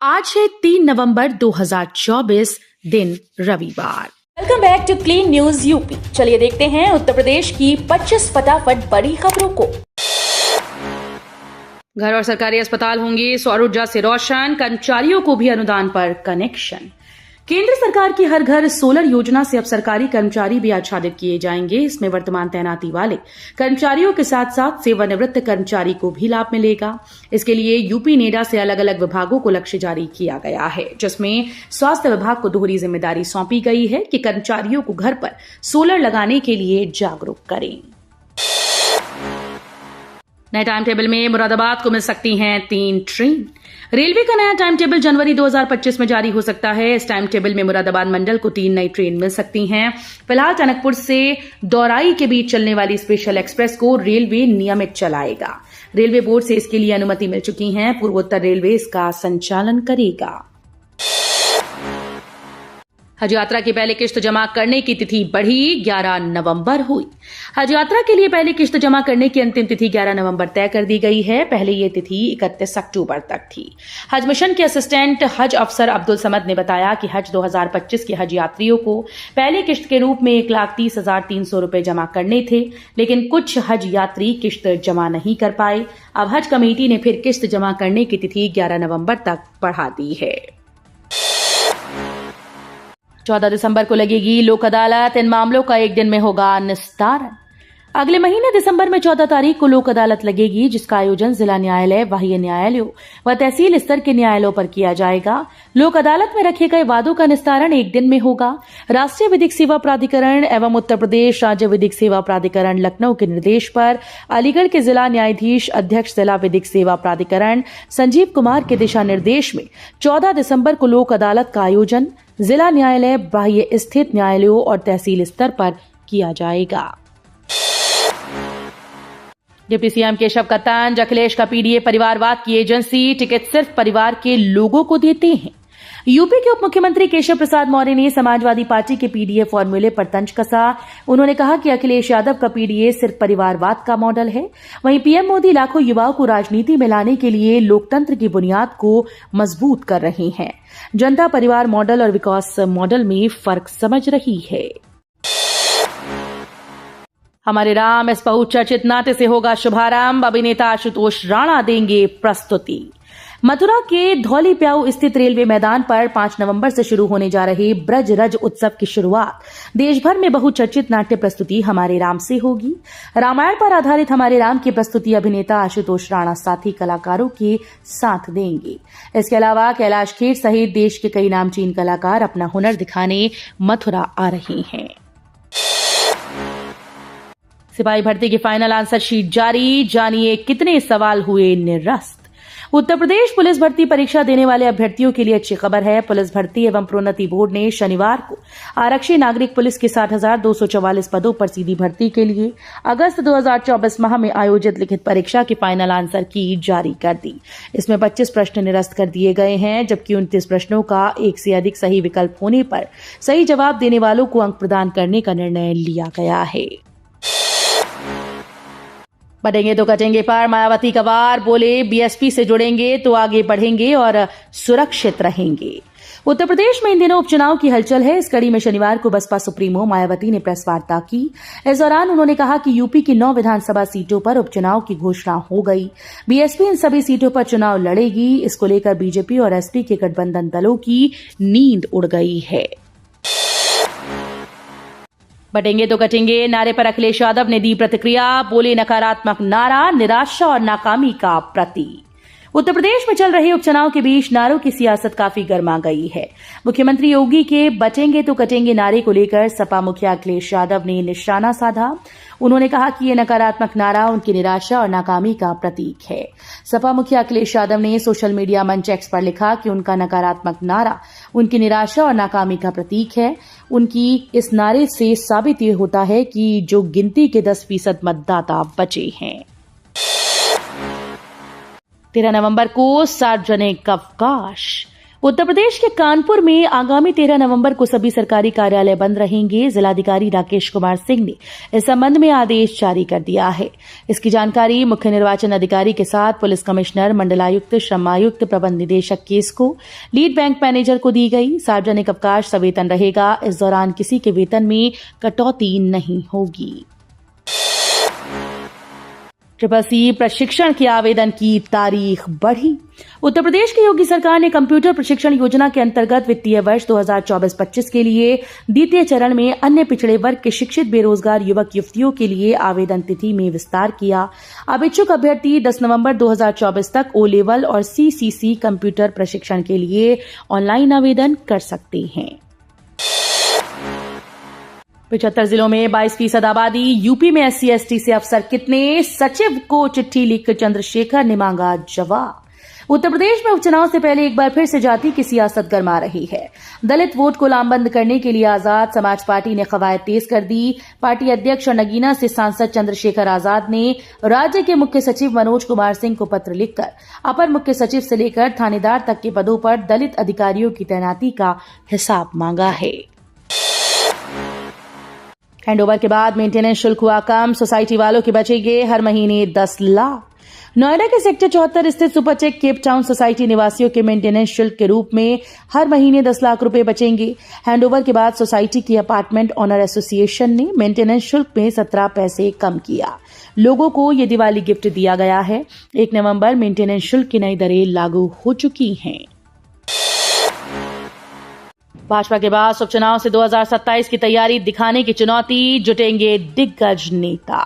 आज है 3 नवंबर 2024 दिन रविवार। Welcome back to clean news UP. चलिए देखते हैं उत्तर प्रदेश की 25 फटाफट बड़ी खबरों को। घर और सरकारी अस्पताल होंगे सौर ऊर्जा से रोशन, कर्मचारियों को भी अनुदान पर कनेक्शन। केंद्र सरकार की हर घर सोलर योजना से अब सरकारी कर्मचारी भी आच्छादित किए जाएंगे। इसमें वर्तमान तैनाती वाले कर्मचारियों के साथ साथ सेवानिवृत्त कर्मचारी को भी लाभ मिलेगा। इसके लिए यूपी नेडा से अलग अलग विभागों को लक्ष्य जारी किया गया है, जिसमें स्वास्थ्य विभाग को दोहरी जिम्मेदारी सौंपी गई है कि कर्मचारियों को घर पर सोलर लगाने के लिए जागरूक करें। नए टाइम टेबल में मुरादाबाद को मिल सकती हैं 3 ट्रेन। रेलवे का नया टाइम टेबल जनवरी 2025 में जारी हो सकता है। इस टाइम टेबल में मुरादाबाद मंडल को 3 नई ट्रेन मिल सकती हैं। फिलहाल टनकपुर से दौराई के बीच चलने वाली स्पेशल एक्सप्रेस को रेलवे नियमित चलाएगा। रेलवे बोर्ड से इसके लिए अनुमति मिल चुकी है। पूर्वोत्तर रेलवे इसका संचालन करेगा। हज यात्रा की पहली किश्त जमा करने की तिथि बढ़ी, 11 नवंबर हुई। हज यात्रा के लिए पहली किश्त जमा करने की अंतिम तिथि 11 नवंबर तय कर दी गई है। पहले ये तिथि 31 अक्टूबर तक थी। हज मिशन के असिस्टेंट हज अफसर अब्दुल समद ने बताया कि हज 2025 के हज यात्रियों को पहली किश्त के रूप में 1,30,300 रुपए जमा करने थे, लेकिन कुछ हज यात्री किश्त जमा नहीं कर पाए। अब हज कमेटी ने फिर किश्त जमा करने की तिथि 11 नवंबर तक बढ़ा दी है। 14 दिसंबर को लगेगी लोक अदालत। इन मामलों का एक दिन में होगा निस्तारण। अगले महीने दिसंबर में 14 तारीख को लोक अदालत लगेगी, जिसका आयोजन जिला न्यायालय, बाह्य न्यायालयों व तहसील स्तर के न्यायालयों पर किया जाएगा। लोक अदालत में रखे गए वादों का निस्तारण एक दिन में होगा। राष्ट्रीय विधिक सेवा प्राधिकरण एवं उत्तर प्रदेश राज्य विधिक सेवा प्राधिकरण लखनऊ के निर्देश पर अलीगढ़ के जिला न्यायाधीश अध्यक्ष जिला विधिक सेवा प्राधिकरण संजीव कुमार के दिशा निर्देश में 14 दिसंबर को लोक अदालत का आयोजन जिला न्यायालय, बाह्य स्थित न्यायालयों और तहसील स्तर पर किया जाएगा। डिप्टी सीएम केशव का तंज, अखिलेश का पीडीए परिवारवाद की एजेंसी, टिकट सिर्फ परिवार के लोगों को देते हैं। यूपी के उप मुख्यमंत्री केशव प्रसाद मौर्य ने समाजवादी पार्टी के पीडीए फॉर्मूले पर तंज कसा। उन्होंने कहा कि अखिलेश यादव का पीडीए सिर्फ परिवारवाद का मॉडल है, वहीं पीएम मोदी लाखों युवाओं को राजनीति में लाने के लिए लोकतंत्र की बुनियाद को मजबूत कर रहे हैं। जनता परिवार मॉडल और विकास मॉडल में फर्क समझ रही है। हमारे राम इस बहुचर्चित नाट्य से होगा शुभारंभ। अभिनेता आशुतोष राणा देंगे प्रस्तुति। मथुरा के धौली प्याऊ स्थित रेलवे मैदान पर 5 नवंबर से शुरू होने जा रहे ब्रज रज उत्सव की शुरुआत देश भर में बहुचर्चित नाट्य प्रस्तुति हमारे राम से होगी। रामायण पर आधारित हमारे राम की प्रस्तुति अभिनेता आशुतोष राणा साथी कलाकारों के साथ देंगे। इसके अलावा कैलाश खेर सहित देश के कई नामचीन कलाकार अपना हुनर दिखाने मथुरा आ रहे हैं। सिपाही भर्ती की फाइनल आंसर शीट जारी, जानिए कितने सवाल हुए निरस्त। उत्तर प्रदेश पुलिस भर्ती परीक्षा देने वाले अभ्यर्थियों के लिए अच्छी खबर है। पुलिस भर्ती एवं प्रोन्नति बोर्ड ने शनिवार को आरक्षी नागरिक पुलिस के 60,244 पदों पर सीधी भर्ती के लिए अगस्त 2024 माह में आयोजित लिखित परीक्षा की फाइनल आंसर की जारी कर दी। इसमें 25 प्रश्न निरस्त कर दिए गए हैं, जबकि 29 प्रश्नों का एक से अधिक सही विकल्प होने पर सही जवाब देने वालों को अंक प्रदान करने का निर्णय लिया गया है। बढ़ेंगे तो कटेंगे पर मायावती का वार, बोले बीएसपी से जुड़ेंगे तो आगे बढ़ेंगे और सुरक्षित रहेंगे। उत्तर प्रदेश में इन दिनों उपचुनाव की हलचल है। इस कड़ी में शनिवार को बसपा सुप्रीमो मायावती ने प्रेस वार्ता की। इस दौरान उन्होंने कहा कि यूपी की 9 विधानसभा सीटों पर उपचुनाव की घोषणा हो गई। बीएसपी इन सभी सीटों पर चुनाव लड़ेगी। इसको लेकर बीजेपी और एसपी के गठबंधन दलों की नींद उड़ गई है। बटेंगे तो कटेंगे नारे पर अखिलेश यादव ने दी प्रतिक्रिया, बोले नकारात्मक नारा निराशा और नाकामी का प्रतीक। उत्तर प्रदेश में चल रहे उपचुनाव के बीच नारों की सियासत काफी गर्मा गई है। मुख्यमंत्री योगी के बचेंगे तो कटेंगे नारे को लेकर सपा मुखिया अखिलेश यादव ने निशाना साधा। उन्होंने कहा कि यह नकारात्मक नारा उनकी निराशा और नाकामी का प्रतीक है। सपा मुखिया अखिलेश यादव ने सोशल मीडिया मंच एक्स पर लिखा कि उनका नकारात्मक नारा उनकी निराशा और नाकामी का प्रतीक है। उनकी इस नारे से साबित ये होता है कि जो गिनती के 10% मतदाता बचे हैं। 13 नवंबर को सार्वजनिक अवकाश। उत्तर प्रदेश के कानपुर में आगामी 13 नवंबर को सभी सरकारी कार्यालय बंद रहेंगे। जिलाधिकारी राकेश कुमार सिंह ने इस संबंध में आदेश जारी कर दिया है। इसकी जानकारी मुख्य निर्वाचन अधिकारी के साथ पुलिस कमिश्नर, मंडलायुक्त, श्रम आयुक्त, प्रबंध निदेशक केस को, लीड बैंक मैनेजर को दी गई। सार्वजनिक अवकाश सवेतन रहेगा। इस दौरान किसी के वेतन में कटौती नहीं होगी। CCC प्रशिक्षण के आवेदन की तारीख बढ़ी। उत्तर प्रदेश की योगी सरकार ने कंप्यूटर प्रशिक्षण योजना के अंतर्गत वित्तीय वर्ष 2024-25 के लिए द्वितीय चरण में अन्य पिछड़े वर्ग के शिक्षित बेरोजगार युवक युवतियों के लिए आवेदन तिथि में विस्तार किया। अब इच्छुक अभ्यर्थी 10 नवंबर 2024 तक O लेवल और CCC कंप्यूटर प्रशिक्षण के लिए ऑनलाइन आवेदन कर सकते हैं। 75 जिलों में 22% आबादी। यूपी में SC/ST से अफसर कितने? सचिव को चिट्ठी लिख चंद्रशेखर ने मांगा जवाब। उत्तर प्रदेश में उपचुनाव से पहले एक बार फिर से जाति की सियासत गरमा रही है। दलित वोट को लामबंद करने के लिए आजाद समाज पार्टी ने कवायद तेज कर दी। पार्टी अध्यक्ष और नगीना से सांसद चंद्रशेखर आजाद ने राज्य के मुख्य सचिव मनोज कुमार सिंह को पत्र लिखकर अपर मुख्य सचिव से लेकर थानेदार तक के पदों पर दलित अधिकारियों की तैनाती का हिसाब मांगा है। हैंडओवर के बाद मेंटेनेंस शुल्क हुआ कम। सोसाइटी वालों के बचेंगे हर महीने 10 लाख। नोएडा के सेक्टर 74 स्थित सुपरचेक केप टाउन सोसाइटी निवासियों के मेंटेनेंस शुल्क के रूप में हर महीने 10 लाख रुपए बचेंगे। हैंडओवर के बाद सोसाइटी की अपार्टमेंट ऑनर एसोसिएशन ने मेंटेनेंस शुल्क में 17 पैसे कम किया। लोगों को ये दिवाली गिफ्ट दिया गया है। 1 नवंबर मेंटेनेंस शुल्क की नई दरें लागू हो चुकी हैं। भाजपा के बाद उपचुनाव से 2027 की तैयारी दिखाने की चुनौती, जुटेंगे दिग्गज नेता।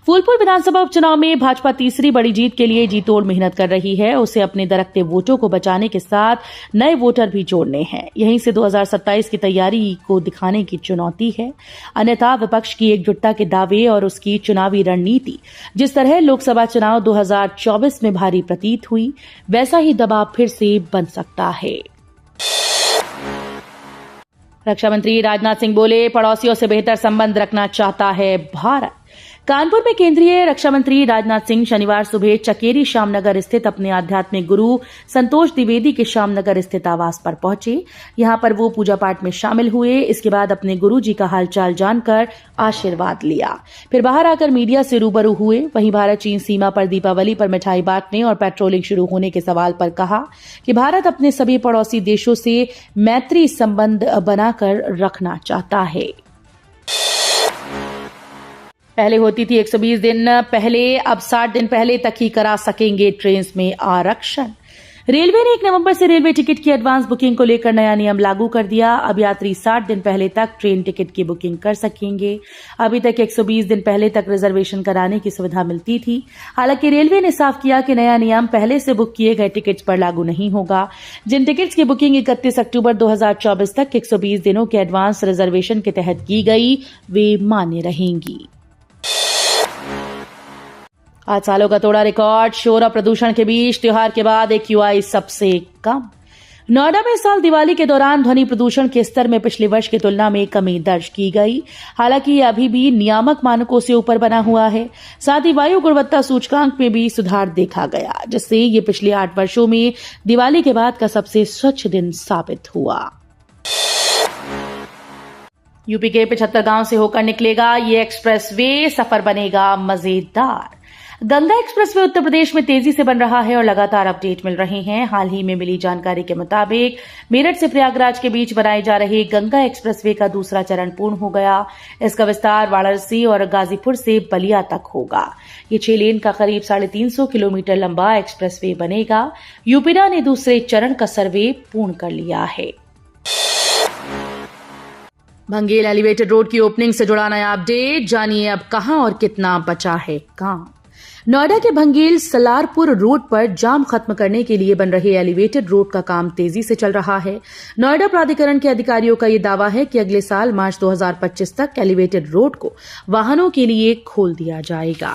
फूलपुर विधानसभा उपचुनाव में भाजपा तीसरी बड़ी जीत के लिए जी तोड़ मेहनत कर रही है। उसे अपने दरकते वोटों को बचाने के साथ नए वोटर भी जोड़ने हैं। यहीं से 2027 की तैयारी को दिखाने की चुनौती है। अन्यथा विपक्ष की एकजुटता के दावे और उसकी चुनावी रणनीति जिस तरह लोकसभा चुनाव 2024 में भारी प्रतीत हुई, वैसा ही दबाव फिर से बन सकता है। रक्षा मंत्री राजनाथ सिंह बोले, पड़ोसियों से बेहतर संबंध रखना चाहता है भारत। कानपुर में केंद्रीय रक्षा मंत्री राजनाथ सिंह शनिवार सुबह चकेरी श्यामनगर स्थित अपने आध्यात्मिक गुरु संतोष द्विवेदी के श्यामनगर स्थित आवास पर पहुंचे। यहां पर वो पूजा पाठ में शामिल हुए। इसके बाद अपने गुरु जी का हालचाल जानकर आशीर्वाद लिया। फिर बाहर आकर मीडिया से रूबरू हुए। वहीं भारत चीन सीमा पर दीपावली पर मिठाई बांटने और पेट्रोलिंग शुरू होने के सवाल पर कहा कि भारत अपने सभी पड़ोसी देशों से मैत्री संबंध बनाकर रखना चाहता है। पहले होती थी 120 दिन पहले, अब 60 दिन पहले तक ही करा सकेंगे ट्रेन में आरक्षण। रेलवे ने 1 नवंबर से रेलवे टिकट की एडवांस बुकिंग को लेकर नया नियम लागू कर दिया। अब यात्री 60 दिन पहले तक ट्रेन टिकट की बुकिंग कर सकेंगे। अभी तक 120 दिन पहले तक रिजर्वेशन कराने की सुविधा मिलती थी। हालांकि रेलवे ने साफ किया कि नया नियम पहले से बुक किए गए टिकट्स पर लागू नहीं होगा। जिन टिकट्स की बुकिंग 31 अक्टूबर 2024 तक 120 दिनों के एडवांस रिजर्वेशन के तहत की गई, वे मान्य रहेंगी। आज सालों का तोड़ा रिकॉर्ड। शोर और प्रदूषण के बीच त्योहार के बाद AQI सबसे कम। नोएडा में इस साल दिवाली के दौरान ध्वनि प्रदूषण के स्तर में पिछले वर्ष की तुलना में कमी दर्ज की गई। हालांकि यह अभी भी नियामक मानकों से ऊपर बना हुआ है। साथ ही वायु गुणवत्ता सूचकांक में भी सुधार देखा गया, जिससे ये पिछले 8 वर्षों में दिवाली के बाद का सबसे स्वच्छ दिन साबित हुआ। यूपी के 75 गांव से होकर निकलेगा ये एक्सप्रेसवे, सफर बनेगा मजेदार। गंगा एक्सप्रेसवे उत्तर प्रदेश में तेजी से बन रहा है और लगातार अपडेट मिल रहे हैं। हाल ही में मिली जानकारी के मुताबिक मेरठ से प्रयागराज के बीच बनाए जा रहे गंगा एक्सप्रेसवे का दूसरा चरण पूर्ण हो गया। इसका विस्तार वाराणसी और गाजीपुर से बलिया तक होगा। ये 6 लेन का करीब 350 किलोमीटर लंबा एक्सप्रेसवे बनेगा। यूपीडा ने दूसरे चरण का सर्वे पूर्ण कर लिया है। भंगेल एलिवेटेड रोड की ओपनिंग से जुड़ा नया अपडेट, जानिए अब कहां और कितना बचा है काम। नोएडा के भंगेल सलारपुर रोड पर जाम खत्म करने के लिए बन रहे एलिवेटेड रोड का काम तेजी से चल रहा है। नोएडा प्राधिकरण के अधिकारियों का यह दावा है कि अगले साल मार्च 2025 तक एलिवेटेड रोड को वाहनों के लिए खोल दिया जाएगा।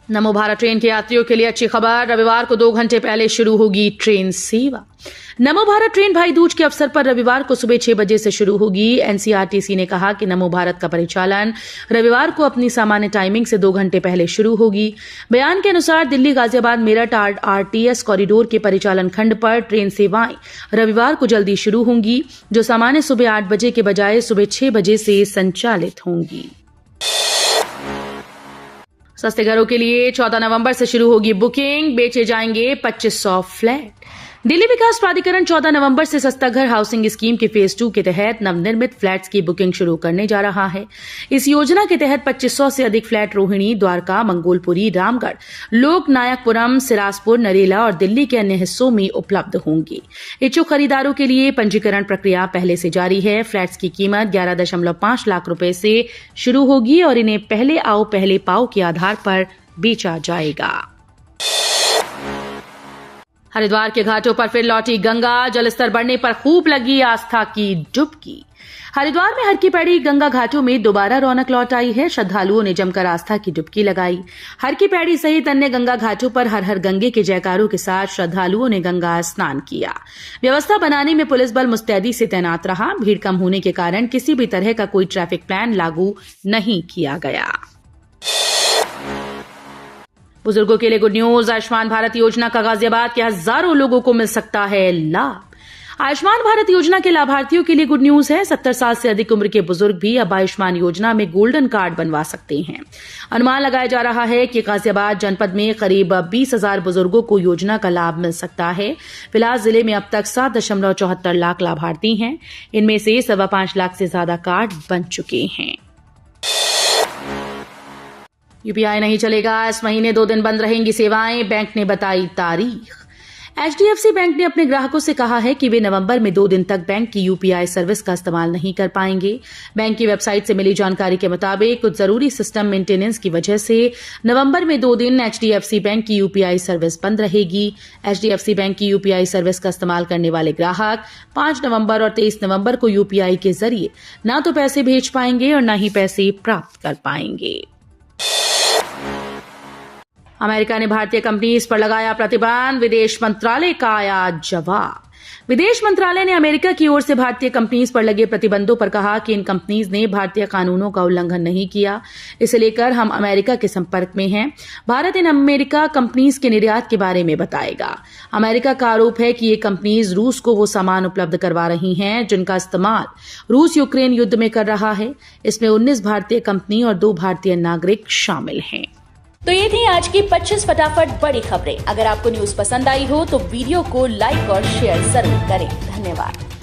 नमो भारत ट्रेन के यात्रियों के लिए अच्छी खबर, रविवार को 2 घंटे पहले शुरू होगी ट्रेन सेवा। नमो भारत ट्रेन भाई दूज के अवसर पर रविवार को सुबह 6 बजे से शुरू होगी। एनसीआरटीसी ने कहा कि नमो भारत का परिचालन रविवार को अपनी सामान्य टाइमिंग से 2 घंटे पहले शुरू होगी। बयान के अनुसार दिल्ली गाजियाबाद मेरठ आरटीएस कॉरिडोर के परिचालन खंड पर ट्रेन सेवाएं रविवार को जल्दी शुरू होंगी, जो सामान्य सुबह 8 बजे के बजाय सुबह 6 बजे से संचालित होंगी। सस्ते घरों के लिए 14 नवंबर से शुरू होगी बुकिंग, बेचे जाएंगे 2500 फ्लैट। दिल्ली विकास प्राधिकरण 14 नवंबर से सस्ता घर हाउसिंग स्कीम के फेज 2 के तहत नवनिर्मित फ्लैट्स की बुकिंग शुरू करने जा रहा है। इस योजना के तहत 2500 से अधिक फ्लैट रोहिणी, द्वारका, मंगोलपुरी, रामगढ़, लोकनायकपुरम, सिराजपुर, नरेला और दिल्ली के अन्य हिस्सों में उपलब्ध होंगी। इच्छुक खरीदारों के लिए पंजीकरण प्रक्रिया पहले से जारी है। फ्लैट्स की कीमत 11.5 लाख रुपए से शुरू होगी और इन्हें पहले आओ पहले पाओ के आधार पर बेचा जाएगा। हरिद्वार के घाटों पर फिर लौटी गंगा, जलस्तर बढ़ने पर खूब लगी आस्था की डुबकी। हरिद्वार में हर की पैड़ी गंगा घाटों में दोबारा रौनक लौट आई है। श्रद्धालुओं ने जमकर आस्था की डुबकी लगाई। हर की पैड़ी सहित अन्य गंगा घाटों पर हर हर गंगे के जयकारों के साथ श्रद्धालुओं ने गंगा स्नान किया। व्यवस्था बनाने में पुलिस बल मुस्तैदी से तैनात रहा। भीड़ कम होने के कारण किसी भी तरह का कोई ट्रैफिक प्लान लागू नहीं किया गया। बुजुर्गों के लिए गुड न्यूज, आयुष्मान भारत योजना का गाजियाबाद के हजारों लोगों को मिल सकता है लाभ। आयुष्मान भारत योजना के लाभार्थियों के लिए गुड न्यूज है। 70 साल से अधिक उम्र के बुजुर्ग भी अब आयुष्मान योजना में गोल्डन कार्ड बनवा सकते हैं। अनुमान लगाया जा रहा है कि गाजियाबाद जनपद में करीब 20,000 बुजुर्गों को योजना का लाभ मिल सकता है। फिलहाल जिले में अब तक 7.74 लाख लाभार्थी हैं। इनमें से 5.25 लाख से ज्यादा कार्ड बन चुके हैं। यूपीआई नहीं चलेगा, इस महीने 2 दिन बंद रहेंगी सेवाएं, बैंक ने बताई तारीख। एचडीएफसी बैंक ने अपने ग्राहकों से कहा है कि वे नवंबर में 2 दिन तक बैंक की यूपीआई सर्विस का इस्तेमाल नहीं कर पाएंगे। बैंक की वेबसाइट से मिली जानकारी के मुताबिक कुछ जरूरी सिस्टम मेंटेनेंस की वजह से नवंबर में 2 दिन एचडीएफसी बैंक की यूपीआई सर्विस बंद रहेगी। एचडीएफसी बैंक की यूपीआई सर्विस का इस्तेमाल करने वाले ग्राहक 5 नवंबर और 23 नवंबर को यूपीआई के जरिए न तो पैसे भेज पाएंगे और न ही पैसे प्राप्त कर पाएंगे। अमेरिका ने भारतीय कंपनीज पर लगाया प्रतिबंध, विदेश मंत्रालय का आया जवाब। विदेश मंत्रालय ने अमेरिका की ओर से भारतीय कंपनीज पर लगे प्रतिबंधों पर कहा कि इन कंपनीज ने भारतीय कानूनों का उल्लंघन नहीं किया। इसे लेकर हम अमेरिका के संपर्क में हैं। भारत इन अमेरिका कंपनीज के निर्यात के बारे में बताएगा। अमेरिका का आरोप है कि ये कंपनीज रूस को वो सामान उपलब्ध करवा रही हैं जिनका इस्तेमाल रूस यूक्रेन युद्ध में कर रहा है। इसमें 19 भारतीय कंपनी और 2 भारतीय नागरिक शामिल हैं। तो ये थी आज की 25 फटाफट बड़ी खबरें। अगर आपको न्यूज पसंद आई हो तो वीडियो को लाइक और शेयर जरूर करें। धन्यवाद।